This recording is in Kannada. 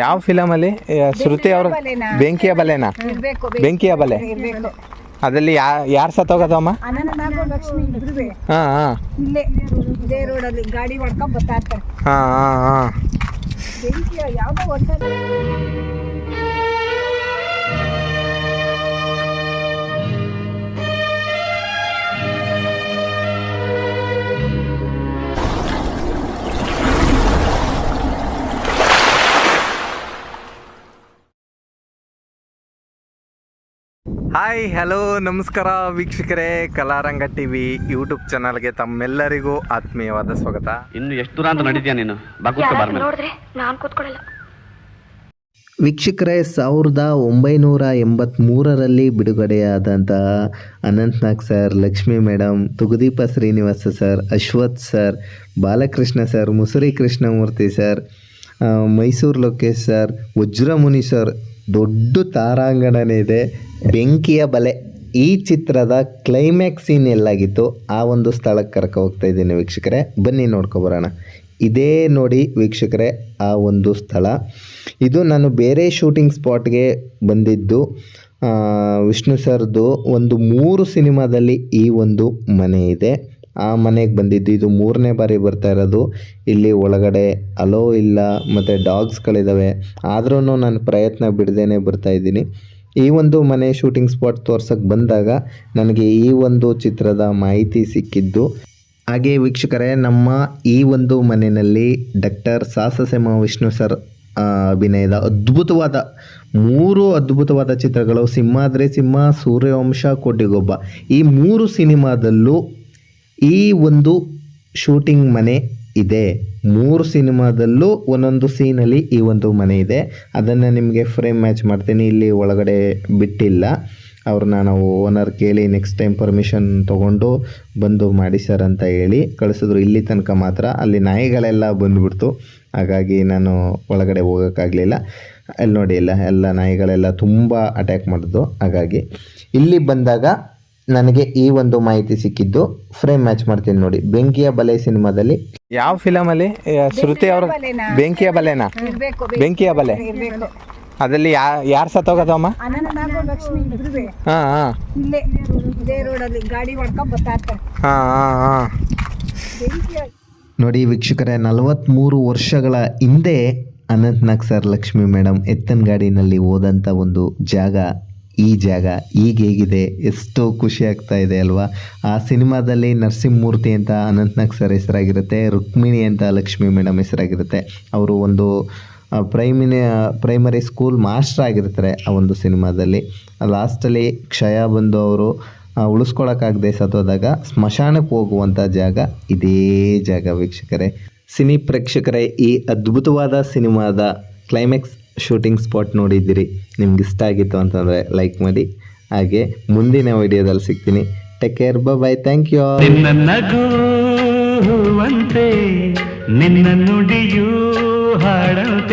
ಯಾವ ಫಿಲಮಲ್ಲಿ ಶ್ರುತಿ ಅವರು ಬೆಂಕಿಯ ಬಲೆನಾ? ಬೆಂಕಿಯ ಬಲೆ. ಅದ್ರಲ್ಲಿ ಯಾರು ಸತ್ತೋಗದಮ್ಮ? ಗಾಡಿ ಹೊಡ್ಕೊಂಡ್ ಬರ್ತಾ ಇರ್ತಾರೆ. ಹಾಯ್ ಹಲೋ ನಮಸ್ಕಾರ ವೀಕ್ಷಕರೇ, ಕಲಾರಂಗ ಟಿವಿ ಯೂಟ್ಯೂಬ್ ಚಾನಲ್ಗೆ ತಮ್ಮೆಲ್ಲರಿಗೂ ಆತ್ಮೀಯವಾದ ಸ್ವಾಗತ. ಇನ್ನು ಎಷ್ಟು ದೂರ ಅಂತ ನಡೀತೀಯ ನೀನು? ವೀಕ್ಷಕರೇ, 1983ರಲ್ಲಿ ಬಿಡುಗಡೆಯಾದಂತಹ Anant Nag sir, Lakshmi madam, Thoogudeepa Srinivasa sir, Ashwath sir, Balakrishna sir, Musuri Krishnamurthy sir, Mysore Lokesh sir, Vajramuni sir, ದೊಡ್ಡ ತಾರಾಂಗಣನೇ ಇದೆ. ಬೆಂಕಿಯ ಬಲೆ ಈ ಚಿತ್ರದ ಕ್ಲೈಮ್ಯಾಕ್ಸ್ ಸೀನ್ ಎಲ್ಲಾಗಿತ್ತು ಆ ಒಂದು ಸ್ಥಳಕ್ಕೆ ಕರ್ಕೊ ಹೋಗ್ತಾ ಇದ್ದೀನಿ ವೀಕ್ಷಕರೇ. ಬನ್ನಿ ನೋಡ್ಕೊಬರೋಣ. ಇದೇ ನೋಡಿ ವೀಕ್ಷಕರೇ ಆ ಒಂದು ಸ್ಥಳ. ಇದು ನಾನು ಬೇರೆ ಶೂಟಿಂಗ್ ಸ್ಪಾಟ್ಗೆ ಬಂದಿದ್ದು. ವಿಷ್ಣು ಸರ್ದು ಒಂದು 3 ಸಿನಿಮಾದಲ್ಲಿ ಈ ಒಂದು ಮನೆ ಇದೆ. ಆ ಮನೆಗೆ ಬಂದಿದ್ದು ಇದು 3ನೇ ಬಾರಿ ಬರ್ತಾ ಇರೋದು. ಇಲ್ಲಿ ಒಳಗಡೆ ಅಲೋ ಇಲ್ಲ ಮತ್ತು ಡಾಗ್ಸ್ಗಳಿದ್ದಾವೆ. ಆದ್ರೂ ನಾನು ಪ್ರಯತ್ನ ಬಿಡದೇನೆ ಬರ್ತಾಯಿದ್ದೀನಿ. ಈ ಒಂದು ಮನೆ ಶೂಟಿಂಗ್ ಸ್ಪಾಟ್ ತೋರ್ಸೋಕ್ಕೆ ಬಂದಾಗ ನನಗೆ ಈ ಒಂದು ಚಿತ್ರದ ಮಾಹಿತಿ ಸಿಕ್ಕಿದ್ದು. ಹಾಗೆ ವೀಕ್ಷಕರೇ, ನಮ್ಮ ಈ ಒಂದು ಮನೆಯಲ್ಲಿ ಡಾಕ್ಟರ್ ಸಾಹಸಸಿಂಹ ವಿಷ್ಣು ಸರ್ ಅಭಿನಯದ ಅದ್ಭುತವಾದ 3 ಅದ್ಭುತವಾದ ಚಿತ್ರಗಳು, ಸಿಂಹಾದ್ರಿ ಸಿಂಹ, ಸೂರ್ಯವಂಶ, ಕೋಟಿಗೊಬ್ಬ, ಈ 3 ಸಿನಿಮಾದಲ್ಲೂ ಈ ಒಂದು ಶೂಟಿಂಗ್ ಮನೆ ಇದೆ. 3 ಸಿನಿಮಾದಲ್ಲೂ ಒಂದೊಂದು ಸೀನಲ್ಲಿ ಈ ಒಂದು ಮನೆ ಇದೆ. ಅದನ್ನು ನಿಮಗೆ ಫ್ರೇಮ್ ಮ್ಯಾಚ್ ಮಾಡ್ತೀನಿ. ಇಲ್ಲಿ ಒಳಗಡೆ ಬಿಟ್ಟಿಲ್ಲ. ಅವ್ರನ್ನ ನಾವು ಓನರ್ ಕೇಳಿ ನೆಕ್ಸ್ಟ್ ಟೈಮ್ ಪರ್ಮಿಷನ್ ತೊಗೊಂಡು ಬಂದು ಮಾಡಿ ಸರ್ ಅಂತ ಹೇಳಿ ಕಳಿಸಿದ್ರು. ಇಲ್ಲಿ ತನಕ ಮಾತ್ರ. ಅಲ್ಲಿ ನಾಯಿಗಳೆಲ್ಲ ಬಂದುಬಿಡ್ತು, ಹಾಗಾಗಿ ನಾನು ಒಳಗಡೆ ಹೋಗೋಕ್ಕಾಗಲಿಲ್ಲ. ಅಲ್ಲಿ ನೋಡಿ, ಎಲ್ಲ ನಾಯಿಗಳೆಲ್ಲ ತುಂಬ ಅಟ್ಯಾಕ್ ಮಾಡಿದ್ದು. ಹಾಗಾಗಿ ಇಲ್ಲಿ ಬಂದಾಗ ನನಗೆ ಈ ಒಂದು ಮಾಹಿತಿ ಸಿಕ್ಕಿದ್ದು. ಫ್ರೇಮ್ ಮ್ಯಾಚ್ ಮಾಡ್ತೀನಿ ನೋಡಿ. ಬೆಂಕಿಯ ಬಲೆ ಸಿನಿಮಾದಲ್ಲಿ ಯಾವ ಫಿಲಮಲ್ಲಿ ಶ್ರುತಿ ಅವರು ಬೆಂಕಿಯ ಬಲೆನಾ? ಬೆಂಕಿಯ ಬಲೆ. ಅದ್ರಲ್ಲಿ ಯಾರು ಸತ್ತೋಗದಮ್ಮ? ಗಾಡಿ ಹೊಡ್ಕೊಂಡ್ ಬರ್ತಾ ಇರ್ತಾರೆ. ನೋಡಿ ವೀಕ್ಷಕರೇ, 43 ವರ್ಷಗಳ ಹಿಂದೆ ಅನಂತ್ನಾಗ್ ಸರ್, ಲಕ್ಷ್ಮಿ ಮೇಡಮ್ ಎತ್ತನ್ ಗಾಡಿನಲ್ಲಿ ಹೋದಂಥ ಒಂದು ಜಾಗ ಈ ಜಾಗ ಈಗ ಹೇಗಿದೆ, ಎಷ್ಟು ಖುಷಿ ಆಗ್ತಾ ಇದೆ ಅಲ್ವಾ? ಆ ಸಿನಿಮಾದಲ್ಲಿ ನರಸಿಂಹಮೂರ್ತಿ ಅಂತ ಅನಂತ್ನಾಗ್ ಸರ್ ಹೆಸರಾಗಿರುತ್ತೆ, ರುಕ್ಮಿಣಿ ಅಂತ ಲಕ್ಷ್ಮಿ ಮೇಡಮ್ ಹೆಸರಾಗಿರುತ್ತೆ. ಅವರು ಒಂದು ಪ್ರೈಮರಿ ಸ್ಕೂಲ್ ಮಾಸ್ಟರ್ ಆಗಿರ್ತಾರೆ ಆ ಒಂದು ಸಿನಿಮಾದಲ್ಲಿ. ಲಾಸ್ಟಲ್ಲಿ ಕ್ಷಯ ಬಂದು ಅವರು ಉಳಿಸ್ಕೊಳಕ್ಕಾಗದೆ ಸತ್ತೋದಾಗ ಸ್ಮಶಾನಕ್ಕೆ ಹೋಗುವಂಥ ಜಾಗ ಇದೇ ಜಾಗ ವೀಕ್ಷಕರೇ. ಸಿನಿ ಪ್ರೇಕ್ಷಕರೇ, ಈ ಅದ್ಭುತವಾದ ಸಿನಿಮಾದ ಕ್ಲೈಮ್ಯಾಕ್ಸ್ ಶೂಟಿಂಗ್ ಸ್ಪಾಟ್ ನೋಡಿದ್ದೀರಿ. ನಿಮ್ಗೆ ಇಷ್ಟ ಆಗಿತ್ತು ಅಂತಂದರೆ ಲೈಕ್ ಮಾಡಿ. ಹಾಗೆ ಮುಂದಿನ ವಿಡಿಯೋದಲ್ಲಿ ಸಿಗ್ತೀನಿ. Take care, bye, thank you. ನಿನ್ನ ನುಡಿಯೂ ಹಾಡಂತೆ.